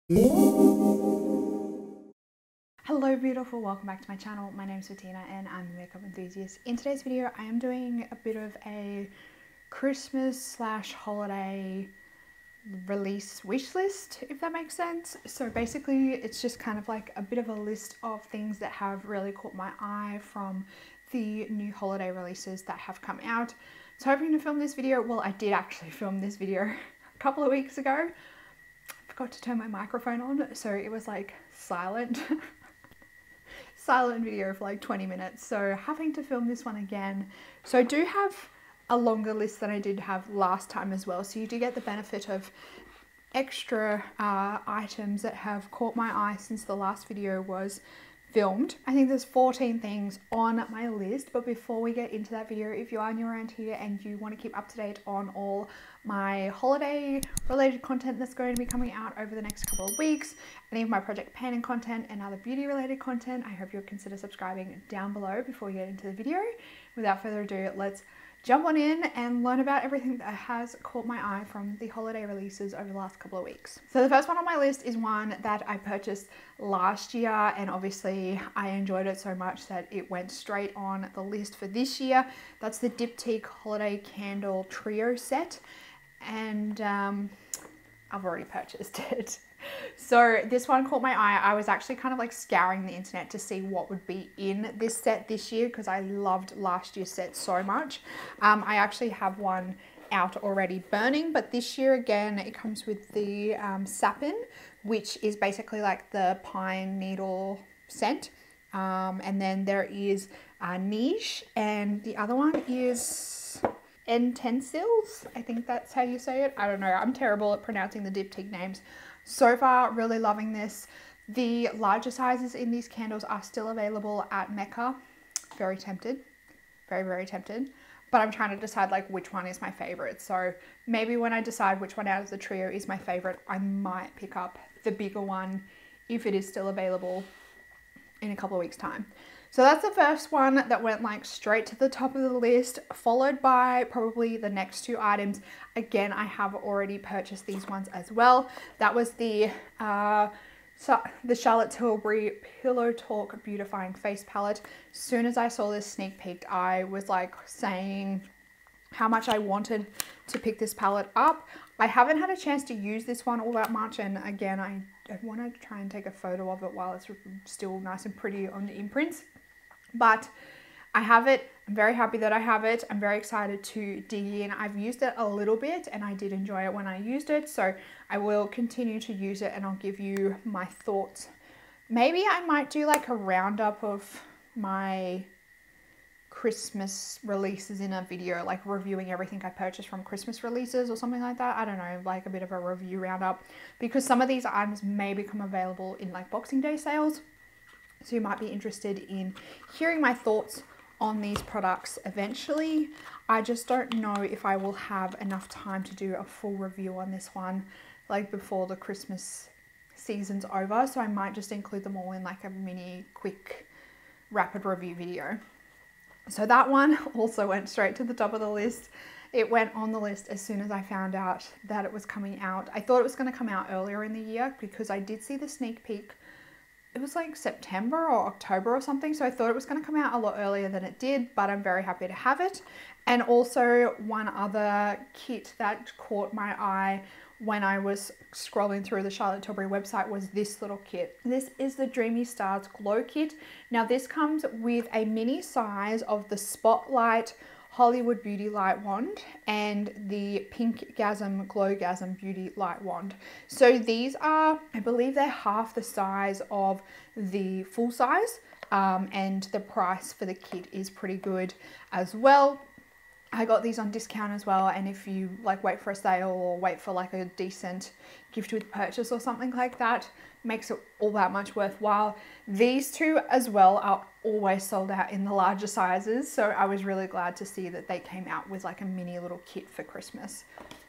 Hello beautiful, welcome back to my channel. My name is Bettina and I'm a makeup enthusiast. In today's video I am doing a bit of a Christmas / holiday release wish list, if that makes sense. So basically it's just kind of like a bit of a list of things that have really caught my eye from the new holiday releases that have come out. So hoping to film this video, well I did actually film this video a couple of weeks ago. Forgot to turn my microphone on, so it was like silent. Silent video for like 20 minutes, so having to film this one again. So I do have a longer list than I did have last time as well, so you do get the benefit of extra items that have caught my eye since the last video was filmed. I think there's 14 things on my list, but before we get into that video, if you are new around here and you want to keep up to date on all my holiday related content that's going to be coming out over the next couple of weeks, any of my project painting content and other beauty related content, I hope you'll consider subscribing down below before we get into the video. Without further ado, let's jump on in and learn about everything that has caught my eye from the holiday releases over the last couple of weeks. So the first one on my list is one that I purchased last year, and obviously I enjoyed it so much that it went straight on the list for this year. That's the Diptyque Holiday Candle Trio Set, and I've already purchased it. So this one caught my eye. I was actually kind of like scouring the internet to see what would be in this set this year because I loved last year's set so much. I actually have one out already burning, but this year again it comes with the Sapin, which is basically like the pine needle scent, and then there is Niche, and the other one is Intensils. I think that's how you say it. I don't know, I'm terrible at pronouncing the Diptyque names. So far, really loving this. The larger sizes in these candles are still available at Mecca. Very tempted, very, very tempted. But I'm trying to decide like which one is my favorite. So maybe when I decide which one out of the trio is my favorite, I might pick up the bigger one if it is still available in a couple of weeks' time. So that's the first one that went like straight to the top of the list, followed by probably the next two items. Again, I have already purchased these ones as well. That was the Charlotte Tilbury Pillow Talk Beautifying Face Palette. As soon as I saw this sneak peek, I was like saying how much I wanted to pick this palette up. I haven't had a chance to use this one all that much, and again, I want to try and take a photo of it while it's still nice and pretty on the imprints. But I have it. I'm very happy that I have it. I'm very excited to dig in. I've used it a little bit and I did enjoy it when I used it, so I will continue to use it and I'll give you my thoughts. Maybe I might do like a roundup of my Christmas releases in a video, like reviewing everything I purchased from Christmas releases or something like that. I don't know, like a bit of a review roundup, because some of these items may become available in like Boxing Day sales. So you might be interested in hearing my thoughts on these products eventually. I just don't know if I will have enough time to do a full review on this one like before the Christmas season's over. So I might just include them all in like a mini quick rapid review video. So that one also went straight to the top of the list. It went on the list as soon as I found out that it was coming out. I thought it was going to come out earlier in the year because I did see the sneak peek. It was like September or October or something, so I thought it was going to come out a lot earlier than it did, but I'm very happy to have it. And also one other kit that caught my eye when I was scrolling through the Charlotte Tilbury website was this little kit. This is the Dreamy Stars Glow Kit. Now this comes with a mini size of the Spotlight Hollywood Beauty Light Wand and the Pinkgasm Glowgasm Beauty Light Wand. So these are, I believe they're half the size of the full size, and the price for the kit is pretty good as well. I got these on discount as well, and if you like wait for a sale or wait for like a decent gift with purchase or something like that, makes it all that much worthwhile. These two as well are always sold out in the larger sizes, so I was really glad to see that they came out with like a mini little kit for Christmas.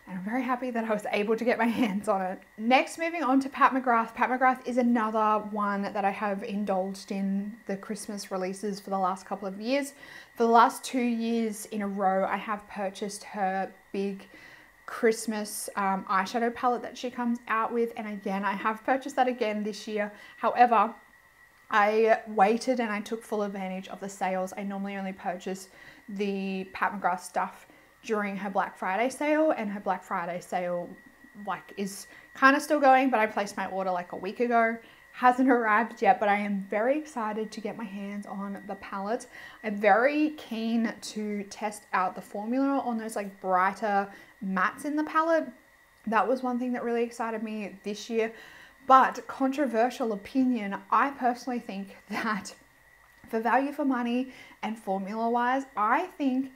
And I'm very happy that I was able to get my hands on it. Next, moving on to Pat McGrath. Pat McGrath is another one that I have indulged in the Christmas releases for the last couple of years. For the last 2 years in a row, I have purchased her big Christmas eyeshadow palette that she comes out with, and again, I have purchased that again this year. However, I waited and I took full advantage of the sales. I normally only purchase the Pat McGrath stuff during her Black Friday sale, and her Black Friday sale like is kind of still going, but I placed my order like a week ago. Hasn't arrived yet, but I am very excited to get my hands on the palette. I'm very keen to test out the formula on those like brighter mattes in the palette. That was one thing that really excited me this year. But controversial opinion, I personally think that for value for money and formula wise, I think,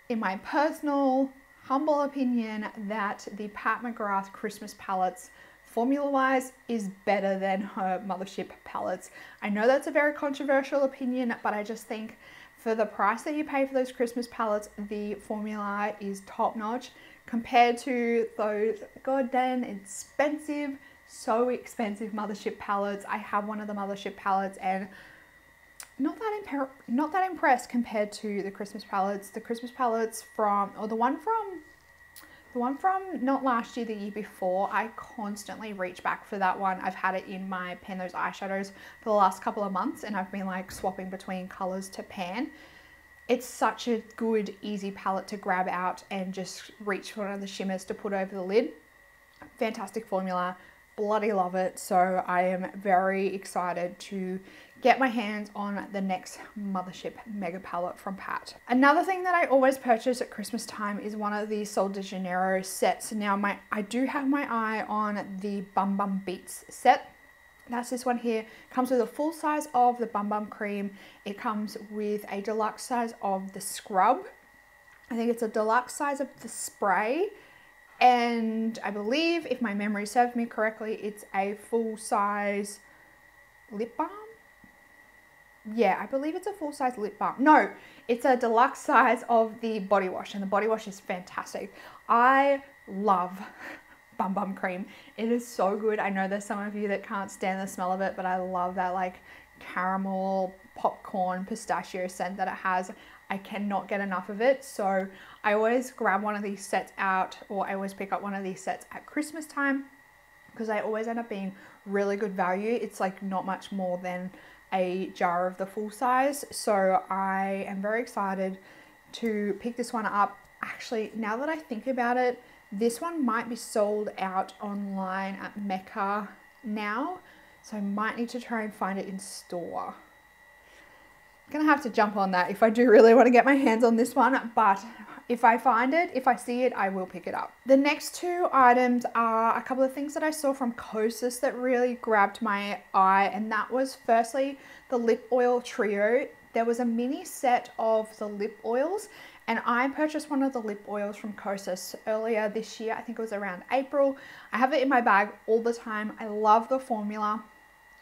in my personal humble opinion, that the Pat McGrath Christmas palettes formula wise is better than her Mothership palettes. I know that's a very controversial opinion, but I just think for the price that you pay for those Christmas palettes, the formula is top notch compared to those goddamn expensive, so expensive Mothership palettes. I have one of the Mothership palettes and not that impressed compared to the Christmas palettes. The Christmas palettes from, or the one from not last year, the year before, I constantly reach back for that one. I've had it in my pan those eyeshadows for the last couple of months, and I've been like swapping between colors to pan. It's such a good, easy palette to grab out and just reach for one of the shimmers to put over the lid. Fantastic formula. Bloody love it. So I am very excited to get my hands on the next Mothership mega palette from Pat. Another thing that I always purchase at Christmas time is one of the Seoul De Janeiro sets. Now I do have my eye on the Bum Bum Beats set. That's this one here. Comes with a full size of the Bum Bum cream. It comes with a deluxe size of the scrub. I think it's a deluxe size of the spray. And I believe, if my memory serves me correctly, it's a full size lip balm. Yeah, I believe it's a full size lip balm. No, it's a deluxe size of the body wash, and the body wash is fantastic. I love Bum Bum cream. It is so good. I know there's some of you that can't stand the smell of it, but I love that like caramel, popcorn, pistachio scent that it has. I cannot get enough of it. So I always grab one of these sets out, or I always pick up one of these sets at Christmas time, because they always end up being really good value. It's like not much more than a jar of the full size. So I am very excited to pick this one up. Actually, now that I think about it, this one might be sold out online at Mecca now. So I might need to try and find it in store. Gonna have to jump on that if I do really want to get my hands on this one, but if I find it, if I see it, I will pick it up. The next two items are a couple of things that I saw from Kosas that really grabbed my eye, and that was firstly the lip oil trio. There was a mini set of the lip oils, and I purchased one of the lip oils from Kosas earlier this year. I think it was around April. I have it in my bag all the time. I love the formula.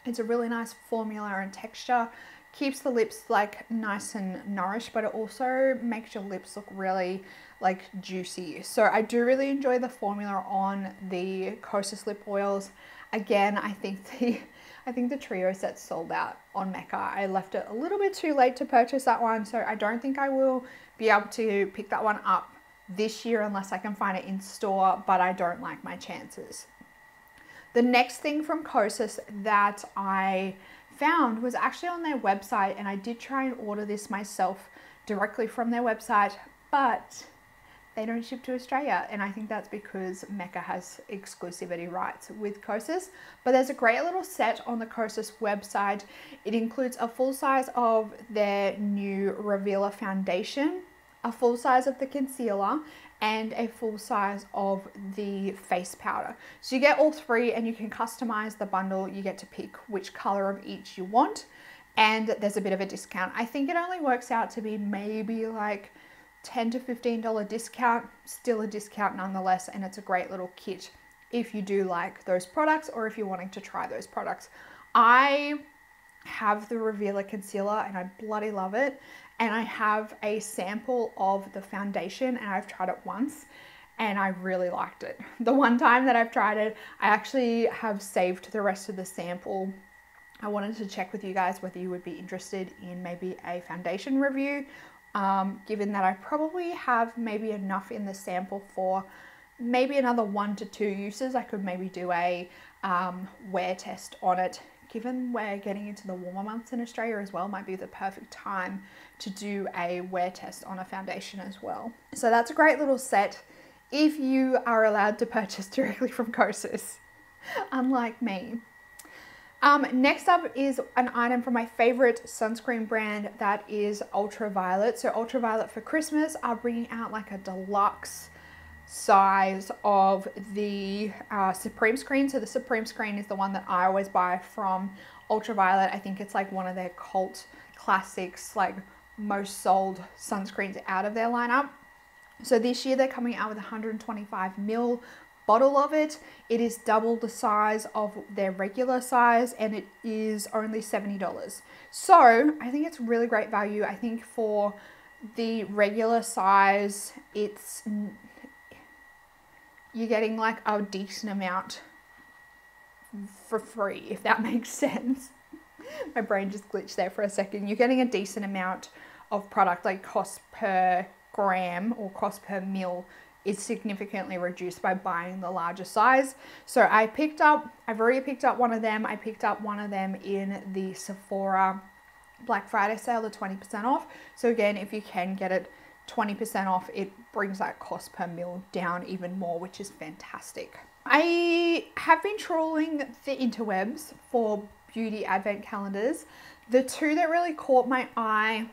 It's a really nice formula and texture. Keeps the lips like nice and nourished, but it also makes your lips look really like juicy. So I do really enjoy the formula on the Kosas lip oils. Again, I think the trio set sold out on Mecca. I left it a little bit too late to purchase that one, so I don't think I will be able to pick that one up this year unless I can find it in store, but I don't like my chances. The next thing from Kosas that I found was actually on their website, and I did try and order this myself directly from their website, but they don't ship to Australia, and I think that's because Mecca has exclusivity rights with Kosas. But there's a great little set on the Kosas website. It includes a full size of their new Revealer foundation, a full size of the concealer, and a full size of the face powder. So you get all three, and you can customize the bundle. You get to pick which color of each you want, and there's a bit of a discount. I think it only works out to be maybe like $10 to $15 discount, still a discount nonetheless, and it's a great little kit if you do like those products or if you're wanting to try those products. I have the Revealer concealer and I bloody love it, and I have a sample of the foundation, and I've tried it once and I really liked it. The one time that I've tried it, I actually have saved the rest of the sample. I wanted to check with you guys whether you would be interested in maybe a foundation review. given that I probably have maybe enough in the sample for maybe another 1 to 2 uses. I could maybe do a wear test on it. Given we're getting into the warmer months in Australia as well, might be the perfect time to do a wear test on a foundation as well. So that's a great little set if you are allowed to purchase directly from Kosas, unlike me. Next up is an item from my favorite sunscreen brand, that is Ultraviolet. So Ultraviolet for Christmas are bringing out like a deluxe size of the Supreme Screen. So the Supreme Screen is the one that I always buy from Ultraviolet. I think it's like one of their cult classics, like most sold sunscreens out of their lineup. So this year they're coming out with 125ml bottle of it. It is double the size of their regular size and it is only $70. So I think it's really great value. I think for the regular size, you're getting like a decent amount for free, if that makes sense. My brain just glitched there for a second. You're getting a decent amount of product, like cost per gram or cost per mil is significantly reduced by buying the larger size. So I've already picked up one of them. I picked up one of them in the Sephora Black Friday sale, the 20% off. So again, if you can get it 20% off, it brings that cost per mil down even more, which is fantastic. I have been trawling the interwebs for beauty advent calendars. The two that really caught my eye,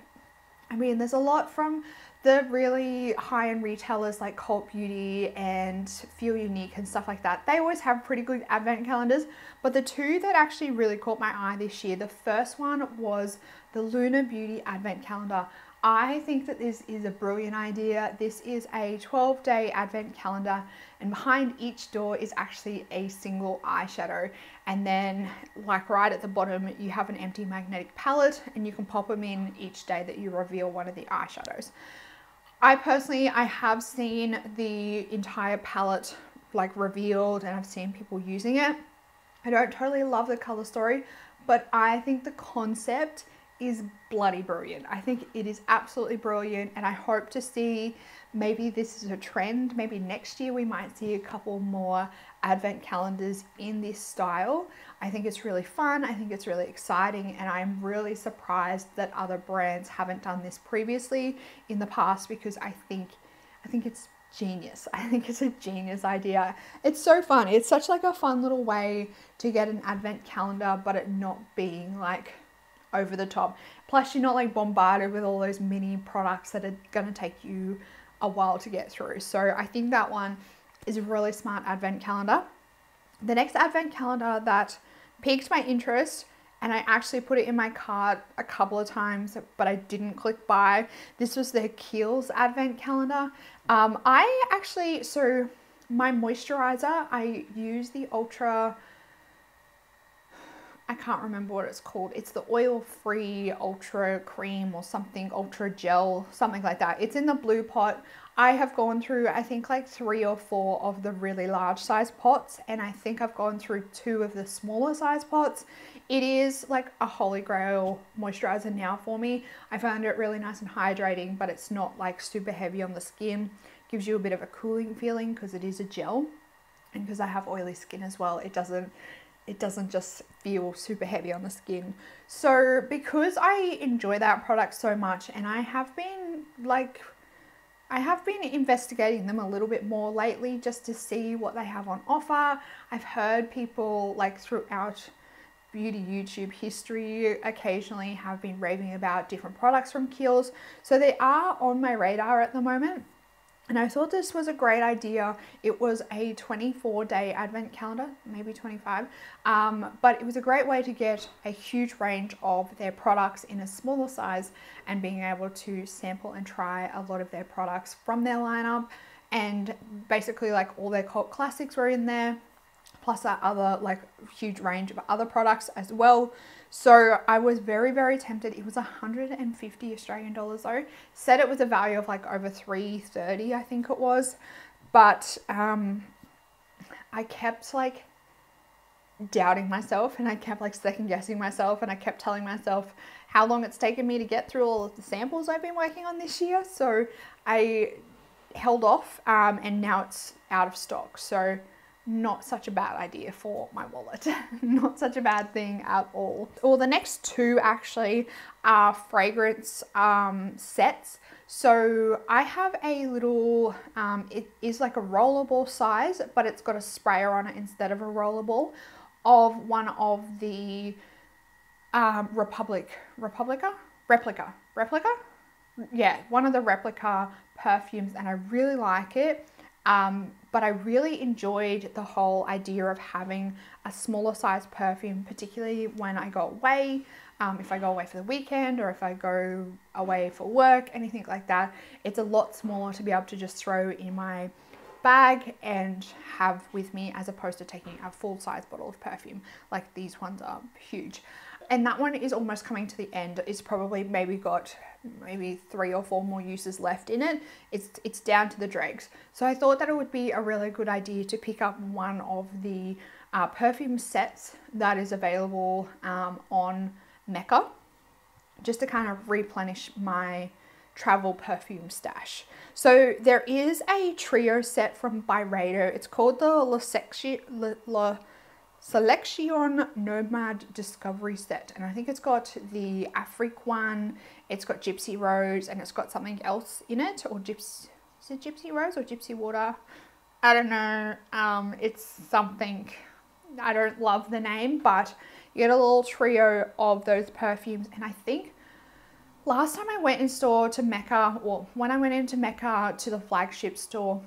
I mean, there's a lot from the really high-end retailers like Cult Beauty and Feel Unique and stuff like that. They always have pretty good advent calendars, but the two that actually really caught my eye this year, the first one was the Lunar Beauty advent calendar. I think that this is a brilliant idea. This is a 12-day advent calendar, and behind each door is actually a single eyeshadow. And then like right at the bottom, you have an empty magnetic palette and you can pop them in each day that you reveal one of the eyeshadows. I have seen the entire palette like revealed and I've seen people using it. I don't totally love the color story, but I think the concept is bloody brilliant. I think it is absolutely brilliant, and I hope to see, maybe this is a trend, maybe next year we might see a couple more advent calendars in this style. I think it's really fun, I think it's really exciting, and I'm really surprised that other brands haven't done this previously in the past, because I think it's genius. I think it's a genius idea. It's so fun. It's such like a fun little way to get an advent calendar, but it not being like over the top. Plus you're not like bombarded with all those mini products that are going to take you a while to get through. So I think that one is a really smart advent calendar. The next advent calendar that piqued my interest, and I actually put it in my cart a couple of times, but I didn't click buy. This was the Kiehl's advent calendar. So my moisturizer, I use the I can't remember what it's called. It's the oil-free ultra cream or something, ultra gel, something like that. It's in the blue pot. I have gone through, I think like 3 or 4 of the really large size pots, and I think I've gone through 2 of the smaller size pots. It is like a holy grail moisturizer now for me. I found it really nice and hydrating, but it's not like super heavy on the skin. Gives you a bit of a cooling feeling because it is a gel, and because I have oily skin as well, it doesn't just feel super heavy on the skin. So because I enjoy that product so much, and I have been investigating them a little bit more lately just to see what they have on offer. I've heard people like throughout beauty YouTube history occasionally have been raving about different products from Kiehl's. So they are on my radar at the moment. And I thought this was a great idea. It was a 24-day advent calendar, maybe 25, but it was a great way to get a huge range of their products in a smaller size, and being able to sample and try a lot of their products from their lineup. And basically like all their cult classics were in there, plus that other like huge range of other products as well. So I was very, very tempted. It was 150 Australian dollars though. Said it was a value of like over 330, I think it was. But I kept like doubting myself, and I kept like second guessing myself, and I kept telling myself how long it's taken me to get through all of the samples I've been working on this year. So I held off, and now it's out of stock. So not such a bad idea for my wallet. Not such a bad thing at all. Well, the next two actually are fragrance sets. So I have a little, it is like a rollerball size, but it's got a sprayer on it instead of a rollerball, of one of the replica? Yeah, one of the replica perfumes, and I really like it. But I really enjoyed the whole idea of having a smaller size perfume, particularly when I go away, if I go away for the weekend, or if I go away for work, anything like that. It's a lot smaller to be able to just throw in my bag and have with me, as opposed to taking a full size bottle of perfume. Like these ones are huge. And that one is almost coming to the end. It's probably maybe got 3 or 4 more uses left in it. It's down to the dregs. So I thought that it would be a really good idea to pick up one of the perfume sets that is available on Mecca, just to kind of replenish my travel perfume stash. So there is a trio set from Byredo. It's called the La Selection Nomad Discovery Set, and I think it's got the Afrique one, it's got Gypsy Rose, and it's got something else in it, or is it Gypsy Rose or Gypsy Water? I don't know. It's something, I don't love the name, but you get a little trio of those perfumes. And I think last time I went in store to Mecca, or when I went into Mecca to the flagship store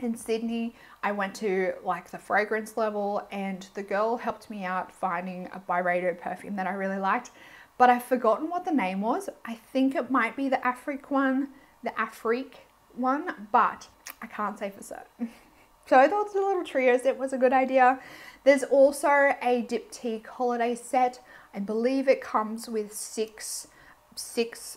in Sydney, I went to like the fragrance level, and the girl helped me out finding a Byredo perfume that I really liked, but I've forgotten what the name was. I think it might be the Afrique one, but I can't say for certain. So I thought the little trio set was a good idea. There's also a Diptyque holiday set. I believe it comes with six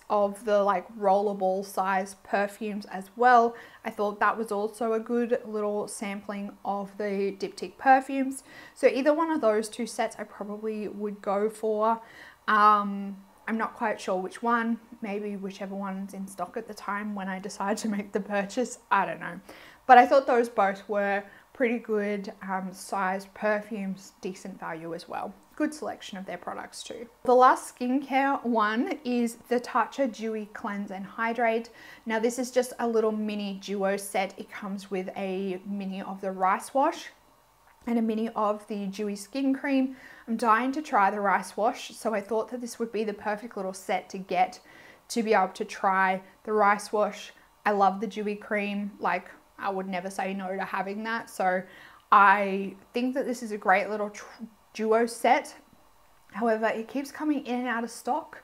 of the like rollerball size perfumes as well. I thought that was also a good little sampling of the Diptyque perfumes. So either one of those two sets I probably would go for. I'm not quite sure which one, maybe whichever one's in stock at the time when I decide to make the purchase, I don't know. But I thought those both were pretty good sized perfumes, decent value as well. Good selection of their products too. The last skincare one is the Tatcha Duo Cleanse and Hydrate. Now this is just a little mini duo set. It comes with a mini of the rice wash and a mini of the dewy skin cream. I'm dying to try the rice wash, so I thought that this would be the perfect little set to get to be able to try the rice wash. I love the dewy cream, like I would never say no to having that. So I think that this is a great little duo set. However, it keeps coming in and out of stock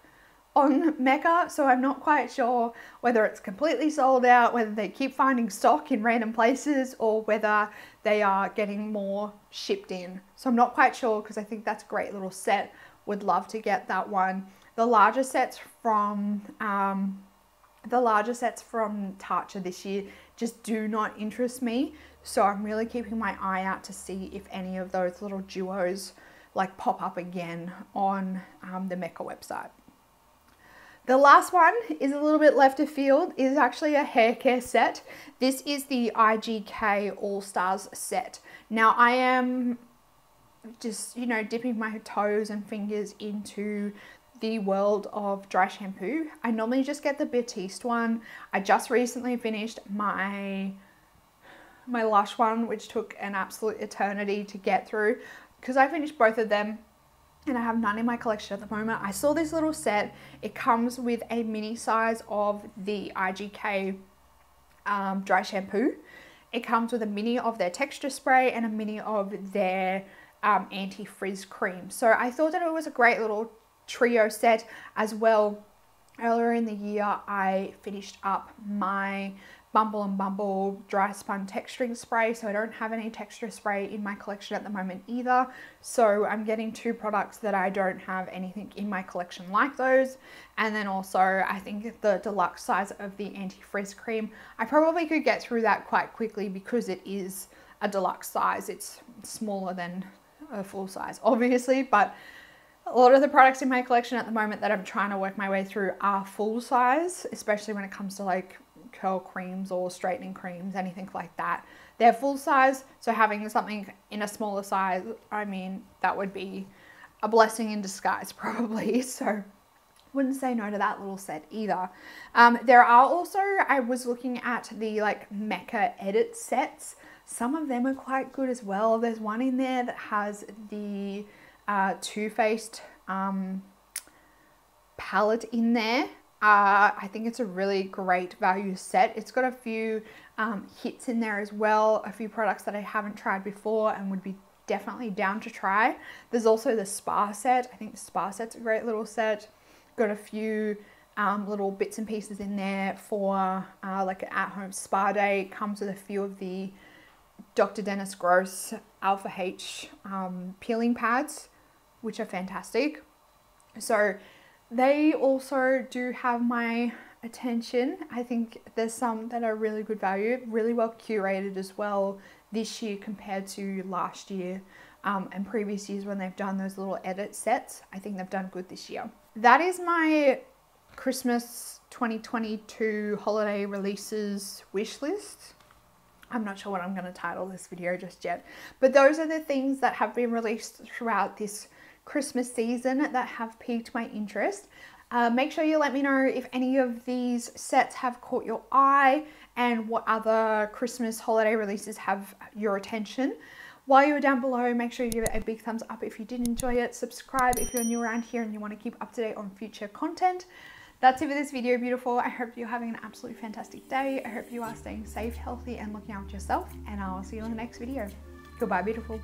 on Mecca, so I'm not quite sure whether it's completely sold out, whether they keep finding stock in random places, or whether they are getting more shipped in. So I'm not quite sure, because I think that's a great little set. Would love to get that one. The larger sets from Tatcha this year just do not interest me, so I'm really keeping my eye out to see if any of those little duos like pop up again on the Mecca website. The last one is a little bit left of field, is actually a hair care set. This is the IGK AllStars Set. Now I am just, you know, dipping my toes and fingers into the world of dry shampoo. I normally just get the Batiste one. I just recently finished my Lush one, which took an absolute eternity to get through, because I finished both of them and I have none in my collection at the moment. I saw this little set. It comes with a mini size of the IGK dry shampoo. It comes with a mini of their texture spray and a mini of their anti-frizz cream. So I thought that it was a great little trio set as well. Earlier in the year, I finished up my Bumble and Bumble dry spun texturing spray, so I don't have any texture spray in my collection at the moment either. So I'm getting two products that I don't have anything in my collection like those. And then also I think the deluxe size of the anti-frizz cream, I probably could get through that quite quickly because it is a deluxe size. It's smaller than a full size, obviously, but a lot of the products in my collection at the moment that I'm trying to work my way through are full size, especially when it comes to like curl creams or straightening creams, anything like that. They're full size, so having something in a smaller size, I mean, that would be a blessing in disguise probably. So wouldn't say no to that little set either. There are also, I was looking at the like Mecca edit sets. Some of them are quite good as well. There's one in there that has the Too Faced palette in there. I think it's a really great value set. It's got a few hits in there as well, a few products that I haven't tried before and would be definitely down to try. There's also the Spa set. I think the Spa set's a great little set. Got a few little bits and pieces in there for like an at-home spa day. Comes with a few of the Dr. Dennis Gross Alpha H peeling pads, which are fantastic. So they also do have my attention. I think there's some that are really good value, really well curated as well this year compared to last year and previous years when they've done those little edit sets. I think they've done good this year. That is my Christmas 2022 holiday releases wish list. I'm not sure what I'm going to title this video just yet, but those are the things that have been released throughout this Christmas season that have piqued my interest. Make sure you let me know if any of these sets have caught your eye and what other Christmas holiday releases have your attention. While you're down below, make sure you give it a big thumbs up if you did enjoy it. Subscribe if you're new around here and you want to keep up to date on future content. That's it for this video, beautiful. I hope you're having an absolutely fantastic day. I hope you are staying safe, healthy, and looking after yourself. And I'll see you in the next video. Goodbye, beautiful.